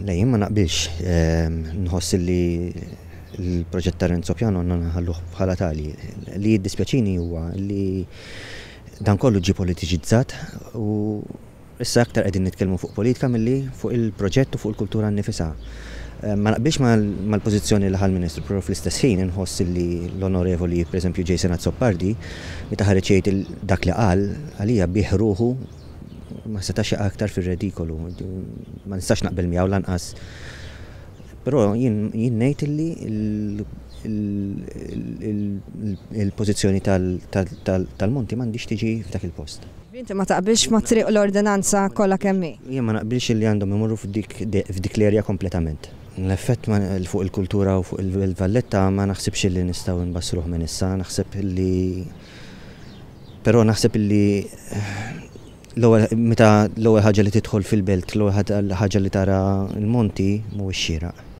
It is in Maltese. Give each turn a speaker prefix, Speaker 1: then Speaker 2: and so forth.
Speaker 1: Lejn ma naqbilx, nħoss li il-proġett ta' Renzo Piano nħalluh bħala tali. Li jiddispjaċini huwa li dan kollu ġie politiċizzat u issa aktar qegħdin nitkellmu fuq politika milli fuq il-proġett u fuq il-kultura nnifisha. Ma naqbilx mal-pożizzjoni li ħal-Ministru, però fl-istess ħin inħoss li l-Onorevoli pereżempju Jason Azzoppardi meta ħareġ jgħid dak li qal għalija bih ruħu ma setax jaqa' aktar fir-redikolu. Ma nistax naqbel miegħu lanqas. Però jien ngħid illi il-pożizzjoni tal-Monti m'għandix tiġi f'dak il-post.
Speaker 2: Inti ma taqbilx ma triq l-ordinanza kollha kemm hi?
Speaker 1: Jien ma naqbilx illi għandhom imorru f'dik l-erja kompletament. L-effett fuq il-kultura u fuq il-Valletta ma naħsibx li nistgħu nbassruh minn issa, però naħseb illi meta l-ewwel ħaġa li tidħol fil-belt, l-ewwel ħaġa li tara l-Monti mhuwiex xieraq.